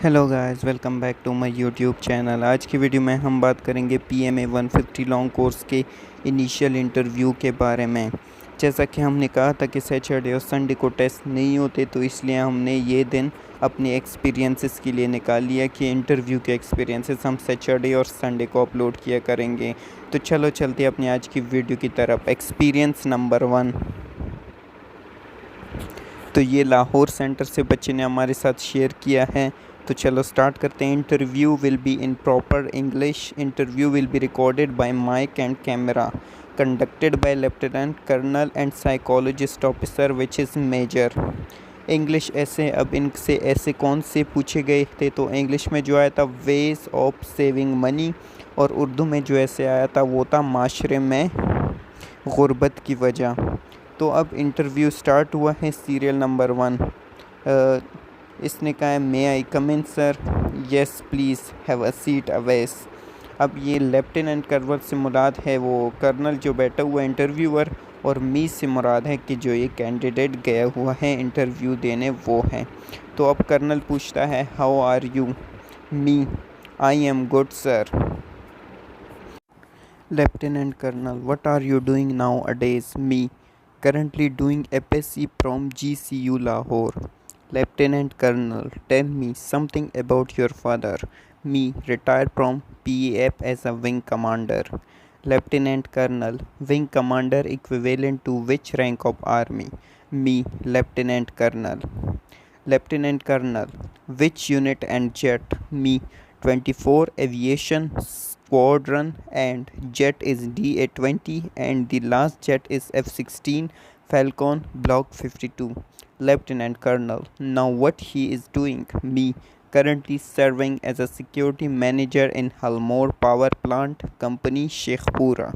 Hello guys, welcome back to my YouTube channel. आज की video में हम बात करेंगे पीएमए 150 लॉन्ग कोर्स के इनिशियल इंटरव्यू के बारे में। जैसा कि हमने कहा था कि सैटरडे और संडे को टेस्ट नहीं होते, तो इसलिए हमने ये दिन अपने एक्सपीरियंसेस के लिए निकाल लिया कि इंटरव्यू के एक्सपीरियंसेस हम सैटरडे और संडे को अपलोड किया करेंगे। तो चलो चलते अपने आज की वीडियो की तरफ। Experience number 1। तो ये लाहौर सेंटर से बच्चे ने हमारे साथ शेयर किया है। तो चलो स्टार्ट करते हैं। Interview will be in proper English. Interview will be recorded by mike and camera, conducted by lieutenant colonel and psychologist officer which is major. English ऐसे, अब इनसे ऐसे कौन से पूछे गए थे, तो इंग्लिश में जो आया था वेज ऑफ सेविंग मनी, और उर्दू में जो ऐसे आया था वो था माशरे में गुर्बत की वजह। तो अब इंटरव्यू स्टार्ट हुआ है। Serial number 1। इसने कहा है may I come in sir. Yes please have a seat Awais. अब ये लेफ्टिनेंट कर्नल से मुराद है वो कर्नल जो बैठा हुआ है इंटरव्यूअर, और मी से मुराद है कि जो ये कैंडिडेट गया हुआ है इंटरव्यू देने वो है। तो अब कर्नल पूछता है how are you. Me I am good sir. Lieutenant colonel what are you doing nowadays. Me currently doing FSC from GCU Lahore. Lieutenant Colonel, tell me something about your father. Me, retired from PAF as a wing commander. Lieutenant Colonel, wing commander equivalent to which rank of army? Me, Lieutenant Colonel. Lieutenant Colonel, which unit and jet? Me, 24 Aviation Squadron, and jet is DA-20, and the last jet is F-16 Falcon Block 52. Lieutenant Colonel, now what he is doing? Me, currently serving as a security manager in Halmore Power Plant Company, Sheikhpura.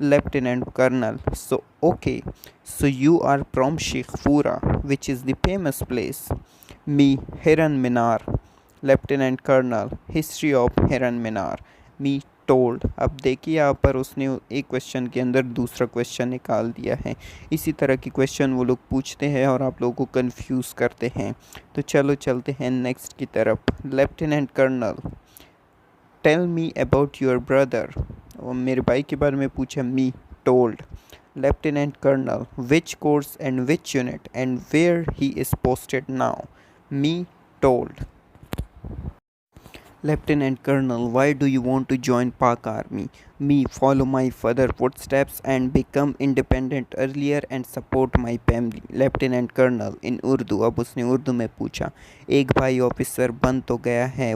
Lieutenant Colonel, so okay, so you are from Sheikhpura, which is the famous place. Me, Hiran Minar. Lieutenant colonel, history of Hiran Minar. Me told. अब देखिए यहाँ पर उसने एक question के अंदर दूसरा question निकाल दिया है। इसी तरह के क्वेश्चन वो लोग पूछते हैं और आप लोगों को कंफ्यूज करते हैं। तो चलो चलते हैं नेक्स्ट की तरफ। Lieutenant colonel, tell me about your brother. और मेरे भाई के बारे में पूछा। Me told. Lieutenant colonel, which course and which unit and where he is posted now. Me told. Lieutenant Colonel, why do you want to join Pak Army? Me, follow my father's footsteps and become independent earlier and support my family. Lieutenant Colonel in Urdu। अब उसने उर्दू में पूछा, एक भाई officer बन तो गया है,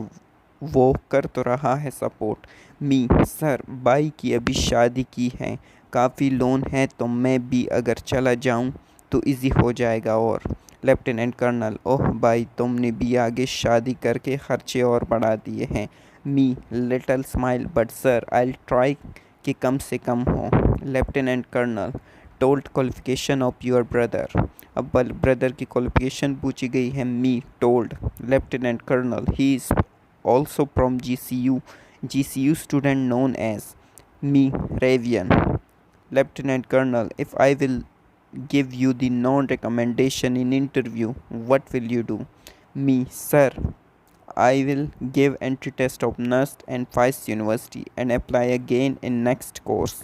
वो कर तो रहा है सपोर्ट। मी, सर भाई की अभी शादी की है, काफ़ी लोन है, तो मैं भी अगर चला जाऊं तो इजी हो जाएगा। और लेफ्टिनेंट कर्नल, ओह भाई तुमने भी आगे शादी करके खर्चे और बढ़ा दिए हैं। Me little smile, but sir I try कि कम से कम हो। Lieutenant colonel, told qualification of your brother. अब ब्रदर की क्वालिफिकेशन पूछी गई है। Me told. Lieutenant colonel, he is also from GCU, GCU student known as. Me Ravian. Lieutenant Colonel, if I will give you the non-recommendation in interview, what will you do? Me, sir, I will give entry test of NUST and FICE University and apply again in next course.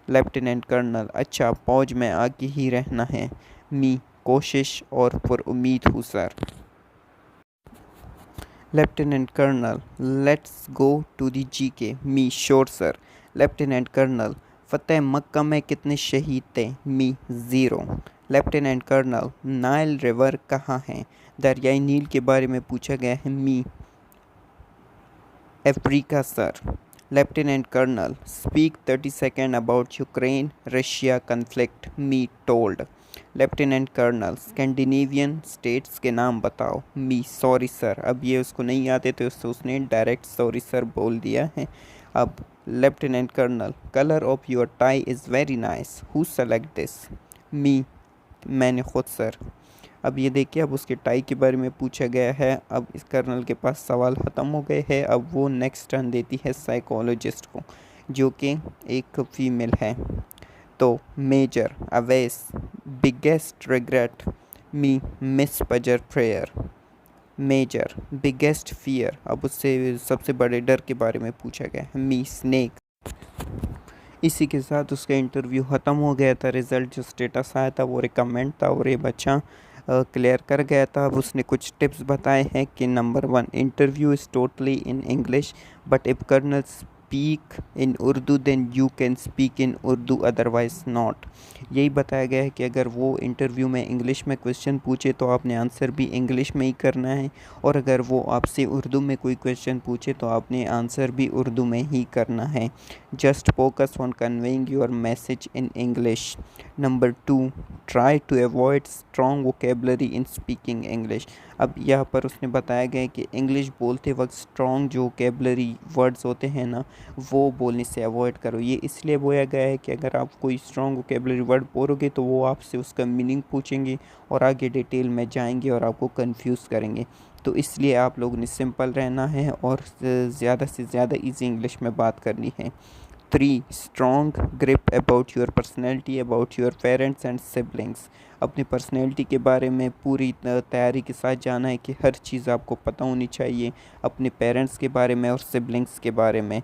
Lieutenant Colonel, अच्छा फौज में आके ही रहना है। मी, कोशिश और पर उम्मीद हूँ sir. Lieutenant Colonel, let's go to the GK. Me, sure sir. Lieutenant Colonel, फतेह मक्का में कितने शहीद थे? मी, 0। लेफ्टिनेंट कर्नल, नाइल रिवर कहाँ है? दरियाई नील के बारे में पूछा गया है। Me, Africa sir. Lieutenant colonel, speak 30 second about Ukraine Russia conflict. Me told. Lieutenant colonel, Scandinavian states के नाम बताओ। Me, sorry sir. अब ये उसको नहीं आते तो उसने डायरेक्ट सॉरी सर बोल दिया है। अब lieutenant colonel, colour of your tie is very nice, who select this. Me, मैंने खुद सर। अब ये देखिए, अब उसके टाई के बारे में पूछा गया है। अब इस कर्नल के पास सवाल ख़त्म हो गए हैं। अब वो नेक्स्ट टर्न देती है साइकोलॉजिस्ट को, जो कि एक फीमेल है। तो major Awais, biggest regret. Me, miss Fajr prayer. Major, biggest fear, अब उससे सबसे बड़े डर के बारे में पूछा गया है। मी, स्नेक। इसी के साथ उसका इंटरव्यू ख़त्म हो गया था। रिज़ल्ट जो स्टेटस आया था वो रिकमेंड था और ये बच्चा क्लियर कर गया था। अब उसने कुछ टिप्स बताए हैं कि number 1, interview is totally in English, but if colonel speak in Urdu then you can speak in Urdu, otherwise not. यही बताया गया है कि अगर वो इंटरव्यू में इंग्लिश में क्वेश्चन पूछे तो आपने आंसर भी इंग्लिश में ही करना है, और अगर वो आपसे उर्दू में कोई क्वेश्चन पूछे तो आपने आंसर भी उर्दू में ही करना है। Just focus on conveying your message in English. Number 2, try to avoid strong vocabulary in speaking English. अब यहाँ पर उसने बताया गया है कि इंग्लिश बोलते वक्त स्ट्रॉन्ग जो वोकेबलरी वर्ड्स होते हैं ना, वो बोलने से अवॉइड करो। ये इसलिए बोला गया है कि अगर आप कोई स्ट्रॉन्ग वोकेबलरी वर्ड बोलोगे तो वो आपसे उसका मीनिंग पूछेंगे और आगे डिटेल में जाएंगे और आपको कंफ्यूज करेंगे। तो इसलिए आप लोगों ने सिंपल रहना है और ज़्यादा से ज़्यादा इजी इंग्लिश में बात करनी है। 3, strong grip about your personality, about your parents and siblings. अपनी पर्सनैलिटी के बारे में पूरी तैयारी के साथ जाना है कि हर चीज़ आपको पता होनी चाहिए अपने पेरेंट्स के बारे में और सिबलिंग्स के बारे में।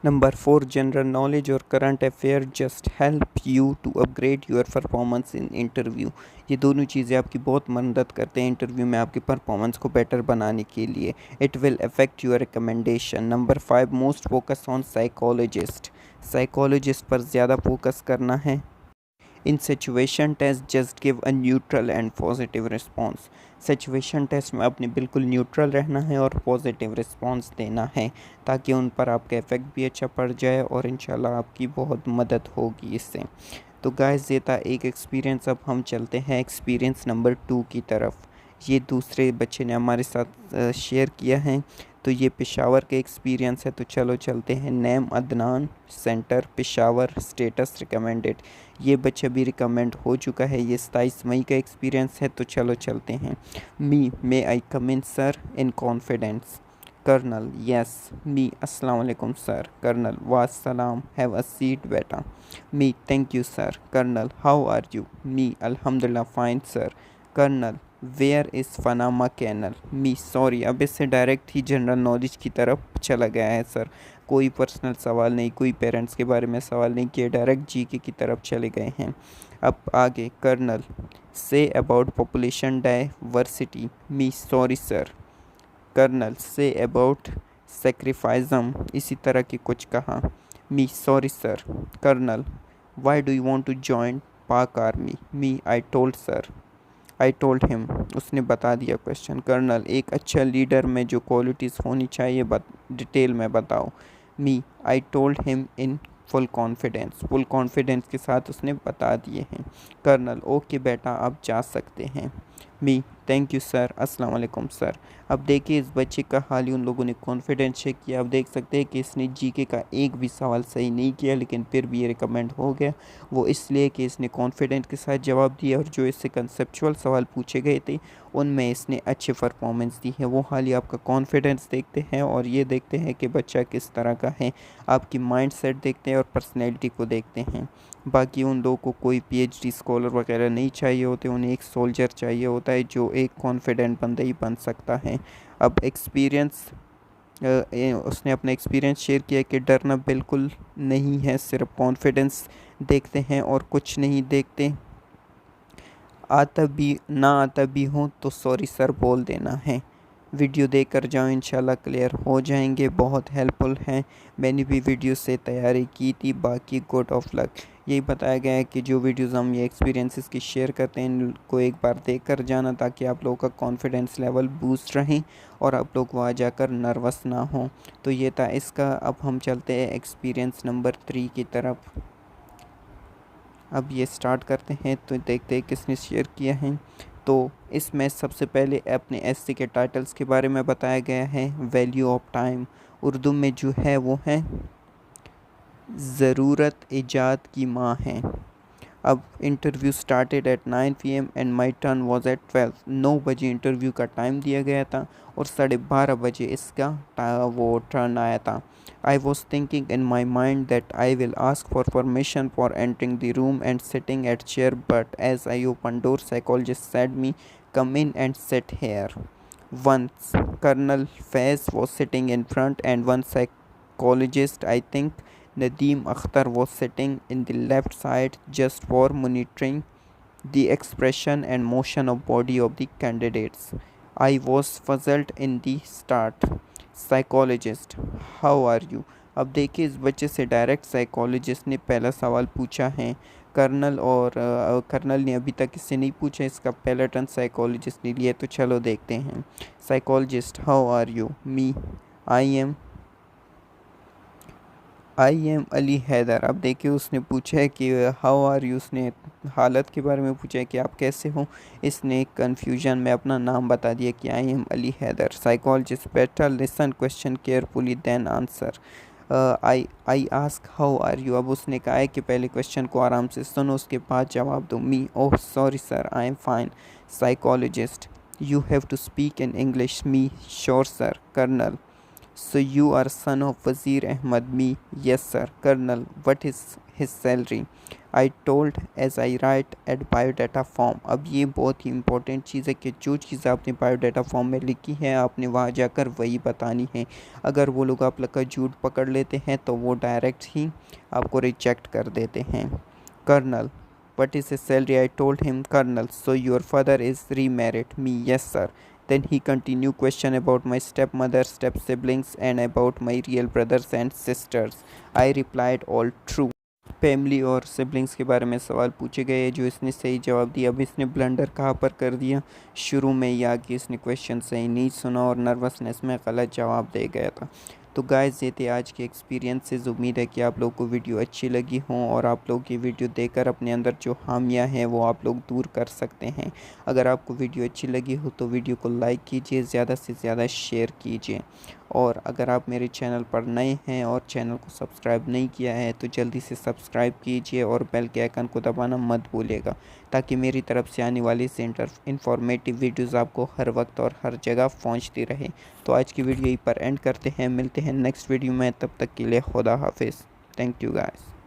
नंबर 4, जनरल नॉलेज और current affair just help you to upgrade your performance in interview. ये दोनों चीज़ें आपकी बहुत मदद करते हैं इंटरव्यू में आपकी परफॉर्मेंस को बेटर बनाने के लिए। It will affect your recommendation. Number 5, most focus on psychologist. Psychologist पर ज़्यादा फोकस करना है। In situation test just give a neutral and positive response. Situation test में आपने बिल्कुल न्यूट्रल रहना है और पॉजिटिव रिस्पॉन्स देना है ताकि उन पर आपका इफ़ेक्ट भी अच्छा पड़ जाए और इंशाल्लाह आपकी बहुत मदद होगी इससे। तो गाइस ये था एक एक्सपीरियंस। अब हम चलते हैं एक्सपीरियंस नंबर 2 की तरफ। ये दूसरे बच्चे ने हमारे साथ शेयर किया है। तो ये पेशावर का एक्सपीरियंस है। तो चलो चलते हैं। Name Adnan, centre Peshawar, status recommended. ये बच्चा भी रिकमेंड हो चुका है। ये 27 मई का एक्सपीरियंस है। तो चलो चलते हैं। Me, may I come in sir, in confidence. Colonel, yes. Me, अस्सलाम वालेकुम सर। कर्नल, वास्सलाम, हैव अ सीट बेटा। Me, thank you sir. Colonel, how are you? Me, अल्हम्दुलिल्लाह fine sir. Colonel, where is Panama Canal? Me, sorry. अब इससे direct ही general knowledge की तरफ चला गया है सर। कोई पर्सनल सवाल नहीं, कोई पेरेंट्स के बारे में सवाल नहीं किए, डायरेक्ट जीके की तरफ चले गए हैं। अब आगे। Colonel, say about population diversity. Me, sorry sir. Colonel, say about sacrificism, इसी तरह की कुछ कहा। Me, sorry sir. Colonel, why do you want to join Pak army? Me, I told sir. I told him, उसने बता दिया क्वेश्चन। कर्नल, एक अच्छा लीडर में जो क्वालिटीज़ होनी चाहिए डिटेल में बताओ। Me, I told him in full confidence, full confidence के साथ उसने बता दिए हैं। कर्नल, ओके बेटा आप जा सकते हैं। मी, थैंक यू सर, अस्सलाम वालेकुम सर। अब देखिए इस बच्चे का हाल ही उन लोगों ने कॉन्फिडेंस चेक किया। अब देख सकते हैं कि इसने जीके का एक भी सवाल सही नहीं किया, लेकिन फिर भी ये रिकमेंड हो गया। वो इसलिए कि इसने कॉन्फिडेंस के साथ जवाब दिया और जो इससे कंसेप्चुअल सवाल पूछे गए थे उनमें इसने अच्छी परफॉर्मेंस दी है। वो हाल ही आपका कॉन्फिडेंस देखते हैं और ये देखते हैं कि बच्चा किस तरह का है। आपकी माइंड सेट देखते हैं और पर्सनैलिटी को देखते हैं। बाकी उन लोगों को कोई पीएचडी स्कॉलर वगैरह नहीं चाहिए होते, उन्हें एक सोल्जर चाहिए होता है जो एक कॉन्फिडेंट बंदा ही बन सकता है। अब एक्सपीरियंस, उसने अपना एक्सपीरियंस शेयर किया कि डरना बिल्कुल नहीं है, सिर्फ कॉन्फिडेंस देखते हैं और कुछ नहीं देखते। आता भी ना आता भी हो तो सॉरी सर बोल देना है। वीडियो देखकर जाओ, इंशाल्लाह क्लियर हो जाएंगे। बहुत हेल्पफुल हैं। मैंने भी वीडियो से तैयारी की थी। बाकी गुड ऑफ लक। यही बताया गया है कि जो वीडियोस हम ये एक्सपीरियंसेस की शेयर करते हैं इनको एक बार देख कर जाना ताकि आप लोगों का कॉन्फिडेंस लेवल बूस्ट रहें और आप लोग वहाँ जाकर नर्वस ना हो। तो ये था इसका। अब हम चलते हैं एक्सपीरियंस नंबर 3 की तरफ। अब ये स्टार्ट करते हैं तो देखते हैं किसने शेयर किया है। तो इसमें सबसे पहले अपने एससी के टाइटल्स के बारे में बताया गया है। वैल्यू ऑफ टाइम उर्दू में जो है वो है ज़रूरत ईजाद की माँ है। अब interview started at 9 PM and my turn was at 12। 9 बजे इंटरव्यू का टाइम दिया गया था और 12:30 बजे इसका वो टर्न आया था। I was thinking in my mind that I will ask for permission for entering the room and sitting at chair, but as I open door psychologist said me come in and sit here. Once Colonel Faiz was sitting in front and one psychologist, I think Nadeem Akhtar, was sitting in the left side just for monitoring the expression and motion of body of the candidates. I was puzzled in the start. Psychologist, how are you? अब देखिए इस बच्चे से direct psychologist ने पहला सवाल पूछा है। कर्नल और कर्नल ने अभी तक इससे नहीं पूछा, इसका पहला टर्न साइकोलॉजिस्ट ने लिया, तो चलो देखते हैं। Psychologist, how are you? Me, I am Ali Haider. अब देखिए उसने पूछा है कि हाउ आर यू, उसने हालत के बारे में पूछा है कि आप कैसे हो। इसने कन्फ्यूजन में अपना नाम बता दिया कि I am Ali Haider. Psychologist, better listen question carefully then answer. I ask how are you. अब उसने कहा है कि पहले क्वेश्चन को आराम से सुनो, उसके बाद जवाब दो। Me, oh sorry sir, I am fine. Psychologist, you have to speak in English. Me, sure sir. Colonel, so you are son of Wazir Ahmad? Me, yes sir. Colonel, what is his salary? I told as I write at biodata form. अब ये बहुत ही important चीज़ है कि जो चीज़ आपने biodata form में लिखी है आपने वहाँ जाकर वही बतानी है। अगर वो लोग आप लोग का झूठ पकड़ लेते हैं तो वो डायरेक्ट ही आपको रिजेक्ट कर देते हैं। Colonel, what is his salary? I told him. Colonel, so your father is remarried? Me, yes sir. Then he continued question about my stepmother, step siblings and about my real brothers and sisters. I replied all true. Family और siblings के बारे में सवाल पूछे गए जो इसने सही जवाब दिया। अब इसने ब्लंडर कहाँ पर कर दिया, शुरू में ही आके इसने क्वेश्चन सही नहीं सुना और नर्वसनेस में गलत जवाब दे गया था। तो गाइस ये थे आज के एक्सपीरियंसेस। उम्मीद है कि आप लोग को वीडियो अच्छी लगी हों और आप लोग ये वीडियो देखकर अपने अंदर जो खामियां हैं वो आप लोग दूर कर सकते हैं। अगर आपको वीडियो अच्छी लगी हो तो वीडियो को लाइक कीजिए, ज़्यादा से ज़्यादा शेयर कीजिए। और अगर आप मेरे चैनल पर नए हैं और चैनल को सब्सक्राइब नहीं किया है तो जल्दी से सब्सक्राइब कीजिए और बेल के आइकन को दबाना मत भूलिएगा, ताकि मेरी तरफ से आने वाली से इन्फॉर्मेटिव वीडियोज़ आपको हर वक्त और हर जगह पहुँचती रहे। तो आज की वीडियो यहीं पर एंड करते हैं, मिलते हैं नेक्स्ट वीडियो में, तब तक के लिए खुदा हाफिज़। Thank you guys.